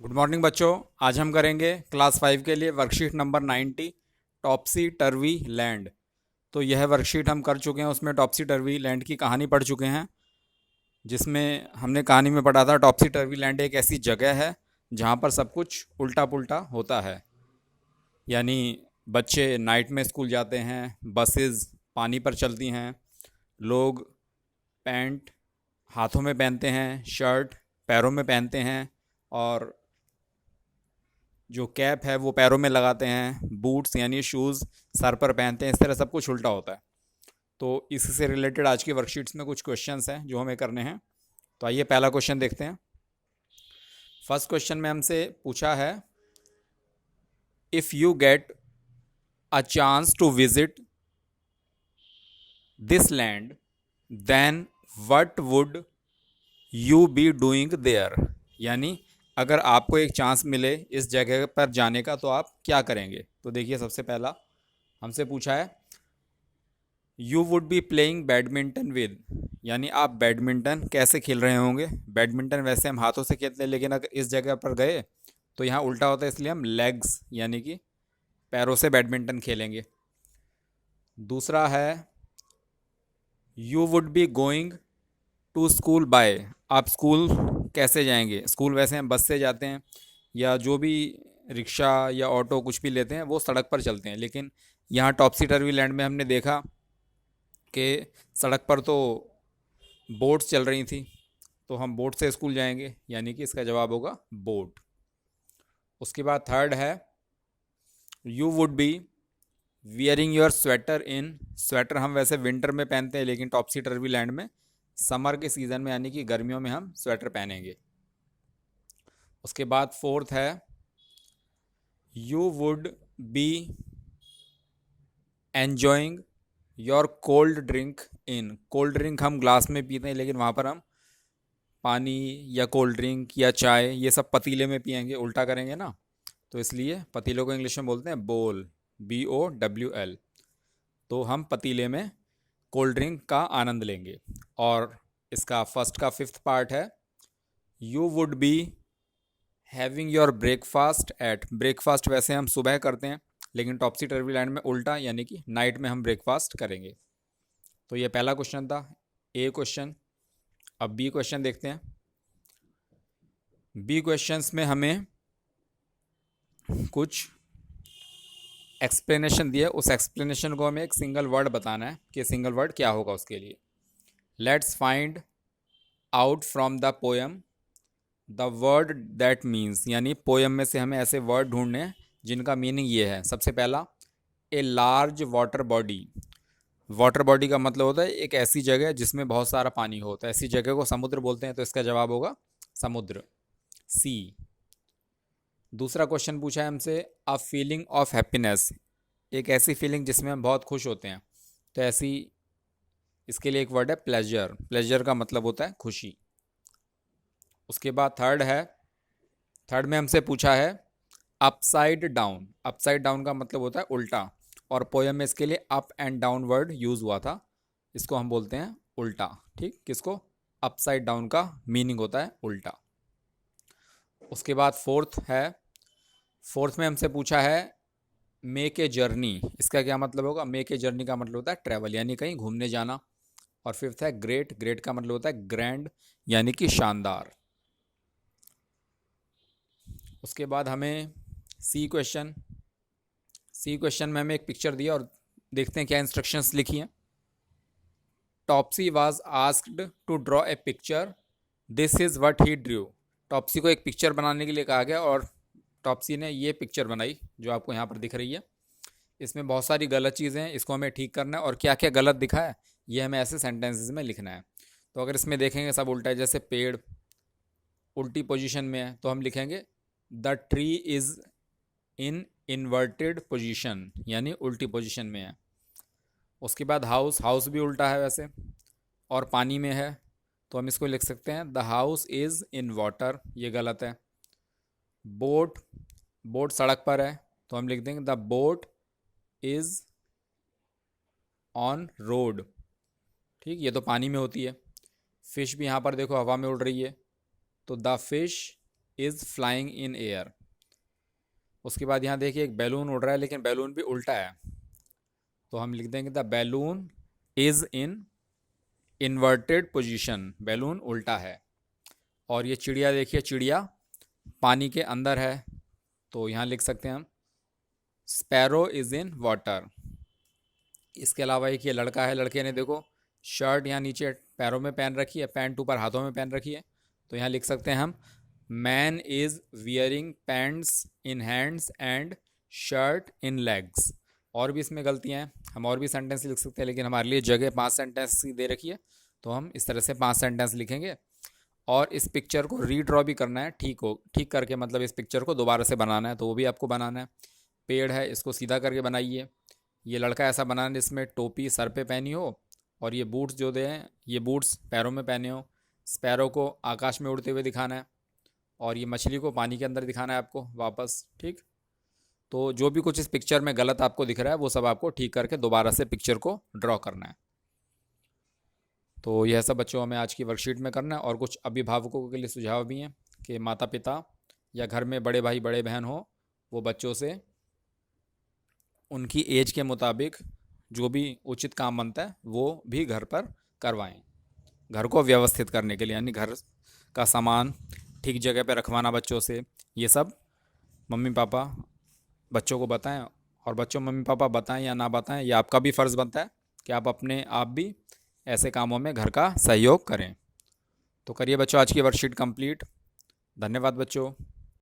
Good morning बच्चों। आज हम करेंगे क्लास 5 के लिए वर्कशीट नंबर 90 टॉपसी टर्वी लैंड। तो यह वर्कशीट हम कर चुके हैं, उसमें टॉपसी टर्वी लैंड की कहानी पढ़ चुके हैं, जिसमें हमने कहानी में पढ़ा था टॉपसी टर्वी लैंड एक ऐसी जगह है जहाँ पर सब कुछ उल्टा पुल्टा होता है। यानी बच्चे नाइट में स्कूल जाते हैं, बसेस पानी पर चलती हैं, लोग पैंट हाथों में पहनते हैं, शर्ट पैरों में पहनते हैं, और जो कैप है वो पैरों में लगाते हैं, बूट्स यानी शूज़ सर पर पहनते हैं। इस तरह सब कुछ उल्टा होता है। तो इससे रिलेटेड आज की वर्कशीट्स में कुछ क्वेश्चंस हैं जो हमें करने हैं। तो आइए पहला क्वेश्चन देखते हैं। फर्स्ट क्वेश्चन में हमसे पूछा है, if you get a chance to visit this land then what would you be doing there. यानी अगर आपको एक चांस मिले इस जगह पर जाने का तो आप क्या करेंगे। तो देखिए, सबसे पहला हमसे पूछा है you would be playing badminton with, यानी आप बैडमिंटन कैसे खेल रहे होंगे। बैडमिंटन वैसे हम हाथों से खेलते हैं, लेकिन अगर इस जगह पर गए तो यहाँ उल्टा होता है, इसलिए हम लेग्स यानी कि पैरों से बैडमिंटन खेलेंगे। दूसरा है you would be going to school by, आप स्कूल कैसे जाएंगे। स्कूल वैसे हम बस से जाते हैं या जो भी रिक्शा या ऑटो कुछ भी लेते हैं वो सड़क पर चलते हैं, लेकिन यहाँ टॉपसी टर्वी लैंड में हमने देखा कि सड़क पर तो बोट्स चल रही थी, तो हम बोट से स्कूल जाएंगे, यानी कि इसका जवाब होगा बोट। उसके बाद थर्ड है you would B wearing your sweater in, sweater हम वैसे विंटर में पहनते हैं, लेकिन टॉपसी टर्वी लैंड में समर के सीज़न में यानी कि गर्मियों में हम स्वेटर पहनेंगे। उसके बाद फोर्थ है you would B enjoying your cold drink in, cold drink हम ग्लास में पीते हैं, लेकिन वहाँ पर हम पानी या कोल्ड ड्रिंक या चाय ये सब पतीले में पियेंगे, उल्टा करेंगे ना। तो इसलिए पतीलों को इंग्लिश में बोलते हैं बोल, BOWL। तो हम पतीले में कोल्ड ड्रिंक का आनंद लेंगे। और इसका फर्स्ट का फिफ्थ पार्ट है you would be having your breakfast at, breakfast वैसे हम सुबह करते हैं, लेकिन टॉपसी टर्वी लैंड में उल्टा, यानी कि नाइट में हम ब्रेकफास्ट करेंगे। तो ये पहला क्वेश्चन था, ए क्वेश्चन। अब बी क्वेश्चन देखते हैं। बी क्वेश्चंस में हमें कुछ एक्सप्लेनेशन दिया, उस एक्सप्लेनेशन को हमें एक सिंगल वर्ड बताना है कि सिंगल वर्ड क्या होगा उसके लिए। Let's find out from the poem the word that means, यानी पोएम में से हमें ऐसे वर्ड ढूंढने हैं जिनका मीनिंग ये है। सबसे पहला a large water body, water body का मतलब होता है एक ऐसी जगह जिसमें बहुत सारा पानी होता है, ऐसी जगह को समुद्र बोलते हैं, तो इसका जवाब होगा समुद्र, सी। दूसरा क्वेश्चन पूछा है हमसे अ फीलिंग ऑफ हैप्पीनेस, एक ऐसी फीलिंग जिसमें हम बहुत खुश होते हैं, तो ऐसी इसके लिए एक वर्ड है प्लेजर, प्लेजर का मतलब होता है खुशी। उसके बाद थर्ड है, थर्ड में हमसे पूछा है अपसाइड डाउन, अपसाइड डाउन का मतलब होता है उल्टा, और पोएम में इसके लिए up and down word use हुआ था, इसको हम बोलते हैं उल्टा। ठीक, किसको, अपसाइड डाउन का मीनिंग होता है उल्टा। उसके बाद फोर्थ है, फोर्थ में हमसे पूछा है मेक ए जर्नी, इसका क्या मतलब होगा। मेक ए जर्नी का मतलब होता है ट्रैवल, यानी कहीं घूमने जाना। और फिफ्थ है ग्रेट, ग्रेट का मतलब होता है ग्रैंड, यानी कि शानदार। उसके बाद हमें सी क्वेश्चन, सी क्वेश्चन में हमें एक पिक्चर दिया और देखते हैं क्या इंस्ट्रक्शंस लिखी हैं। Topsy was asked to draw a picture, this is what he drew, Topsy को एक पिक्चर बनाने के लिए कहा गया और टॉपसी ने ये पिक्चर बनाई जो आपको यहाँ पर दिख रही है। इसमें बहुत सारी गलत चीज़ें हैं, इसको हमें ठीक करना है, और क्या क्या गलत दिखा है ये हमें ऐसे सेंटेंसेस में लिखना है। तो अगर इसमें देखेंगे सब उल्टा है, जैसे पेड़ उल्टी पोजीशन में है तो हम लिखेंगे the tree is in inverted position, यानी उल्टी पोजीशन में है। उसके बाद हाउस, हाउस भी उल्टा है वैसे, और पानी में है, तो हम इसको लिख सकते हैं the house is in water, ये गलत है। बोट, बोट सड़क पर है, तो हम लिख देंगे the boat is on road. ठीक, ये तो पानी में होती है। फिश भी यहाँ पर देखो हवा में उड़ रही है, तो the fish is flying in air. उसके बाद यहाँ देखिए एक बैलून उड़ रहा है, लेकिन बैलून भी उल्टा है, तो हम लिख देंगे the balloon is in inverted position, balloon उल्टा है। और ये चिड़िया देखिए, चिड़िया पानी के अंदर है, तो यहाँ लिख सकते हैं हम स्पैरो इज़ इन वाटर। इसके अलावा एक ये लड़का है, लड़के ने देखो शर्ट यहाँ नीचे पैरों में पहन रखी है, पैंट ऊपर हाथों में पहन रखी है, तो यहाँ लिख सकते हैं हम man is wearing pants in hands and shirt in legs. और भी इसमें गलतियाँ हैं, हम और भी सेंटेंस लिख सकते हैं, लेकिन हमारे लिए जगह 5 सेंटेंस की दे रखी है, तो हम इस तरह से 5 सेंटेंस लिखेंगे। और इस पिक्चर को रीड्रॉ भी करना है, ठीक करके, मतलब इस पिक्चर को दोबारा से बनाना है, तो वो भी आपको बनाना है। पेड़ है, इसको सीधा करके बनाइए। ये लड़का ऐसा बनाना है जिसमें टोपी सर पे पहनी हो, और ये बूट्स जो दे हैं, ये बूट्स पैरों में पहने हो। स्पैरो को आकाश में उड़ते हुए दिखाना है, और ये मछली को पानी के अंदर दिखाना है आपको वापस। ठीक, तो जो भी कुछ इस पिक्चर में गलत आपको दिख रहा है वो सब आपको ठीक करके दोबारा से पिक्चर को ड्रॉ करना है। तो यह सब बच्चों हमें आज की वर्कशीट में करना है। और कुछ अभिभावकों के लिए सुझाव भी हैं कि माता पिता या घर में बड़े भाई बड़े बहन हो, वो बच्चों से उनकी एज के मुताबिक जो भी उचित काम बनता है वो भी घर पर करवाएं, घर को व्यवस्थित करने के लिए, यानी घर का सामान ठीक जगह पर रखवाना बच्चों से। ये सब मम्मी पापा बच्चों को बताएं, और बच्चों मम्मी पापा बताएं या ना बताएं, ये आपका भी फ़र्ज़ बनता है कि आप अपने आप भी ऐसे कामों में घर का सहयोग करें। तो करिए बच्चों आज की वर्कशीट कंप्लीट। धन्यवाद बच्चों।